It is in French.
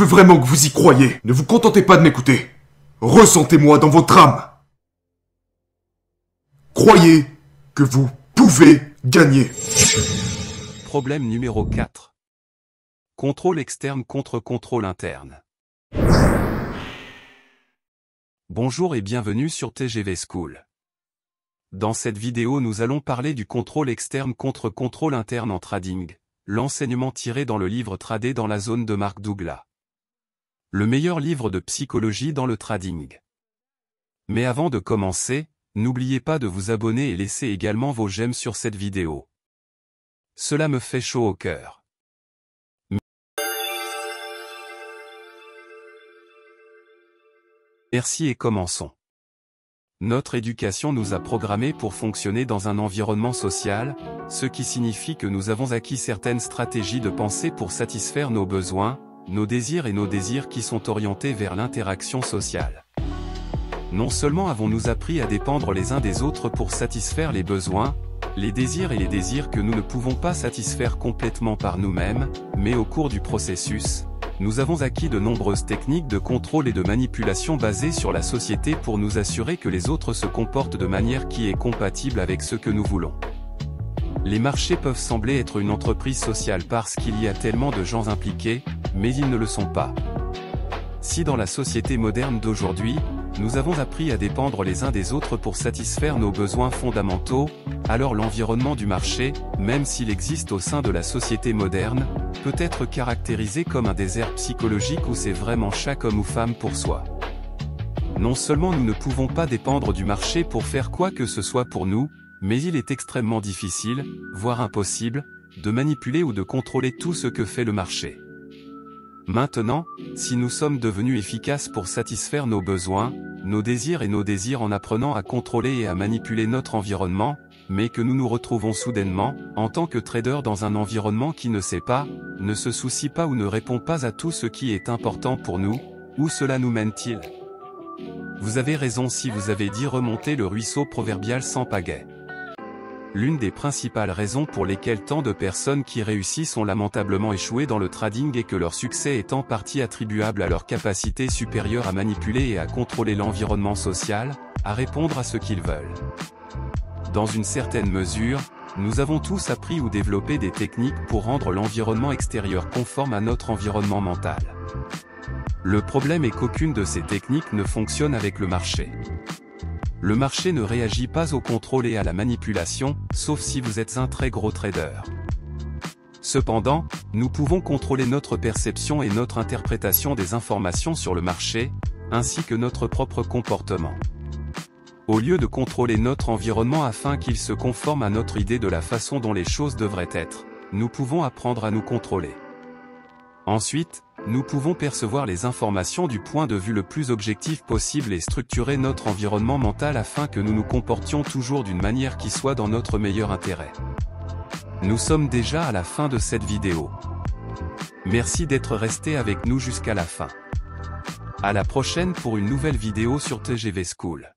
veux vraiment que vous y croyiez. Ne vous contentez pas de m'écouter. Ressentez-moi dans votre âme. Croyez que vous pouvez gagner. Problème numéro 4. Contrôle externe contre contrôle interne. Bonjour et bienvenue sur TGV School. Dans cette vidéo nous allons parler du contrôle externe contre contrôle interne en trading, l'enseignement tiré dans le livre Trader dans la zone de Mark Douglas. Le meilleur livre de psychologie dans le trading. Mais avant de commencer, n'oubliez pas de vous abonner et laisser également vos j'aime sur cette vidéo. Cela me fait chaud au cœur. Merci et commençons. Notre éducation nous a programmés pour fonctionner dans un environnement social, ce qui signifie que nous avons acquis certaines stratégies de pensée pour satisfaire nos besoins, nos désirs et nos désirs qui sont orientés vers l'interaction sociale. Non seulement avons-nous appris à dépendre les uns des autres pour satisfaire les besoins, les désirs et les désirs que nous ne pouvons pas satisfaire complètement par nous-mêmes, mais au cours du processus, nous avons acquis de nombreuses techniques de contrôle et de manipulation basées sur la société pour nous assurer que les autres se comportent de manière qui est compatible avec ce que nous voulons. Les marchés peuvent sembler être une entreprise sociale parce qu'il y a tellement de gens impliqués, mais ils ne le sont pas. Si dans la société moderne d'aujourd'hui, nous avons appris à dépendre les uns des autres pour satisfaire nos besoins fondamentaux, alors l'environnement du marché, même s'il existe au sein de la société moderne, peut être caractérisé comme un désert psychologique où c'est vraiment chaque homme ou femme pour soi. Non seulement nous ne pouvons pas dépendre du marché pour faire quoi que ce soit pour nous, mais il est extrêmement difficile, voire impossible, de manipuler ou de contrôler tout ce que fait le marché. Maintenant, si nous sommes devenus efficaces pour satisfaire nos besoins, nos désirs en apprenant à contrôler et à manipuler notre environnement, mais que nous nous retrouvons soudainement, en tant que traders dans un environnement qui ne sait pas, ne se soucie pas ou ne répond pas à tout ce qui est important pour nous, où cela nous mène-t-il? Vous avez raison si vous avez dit remonter le ruisseau proverbial sans pagaie. L'une des principales raisons pour lesquelles tant de personnes qui réussissent ont lamentablement échoué dans le trading est que leur succès est en partie attribuable à leur capacité supérieure à manipuler et à contrôler l'environnement social, à répondre à ce qu'ils veulent. Dans une certaine mesure, nous avons tous appris ou développé des techniques pour rendre l'environnement extérieur conforme à notre environnement mental. Le problème est qu'aucune de ces techniques ne fonctionne avec le marché. Le marché ne réagit pas au contrôle et à la manipulation, sauf si vous êtes un très gros trader. Cependant, nous pouvons contrôler notre perception et notre interprétation des informations sur le marché, ainsi que notre propre comportement. Au lieu de contrôler notre environnement afin qu'il se conforme à notre idée de la façon dont les choses devraient être, nous pouvons apprendre à nous contrôler. Ensuite, nous pouvons percevoir les informations du point de vue le plus objectif possible et structurer notre environnement mental afin que nous nous comportions toujours d'une manière qui soit dans notre meilleur intérêt. Nous sommes déjà à la fin de cette vidéo. Merci d'être resté avec nous jusqu'à la fin. À la prochaine pour une nouvelle vidéo sur TGV School.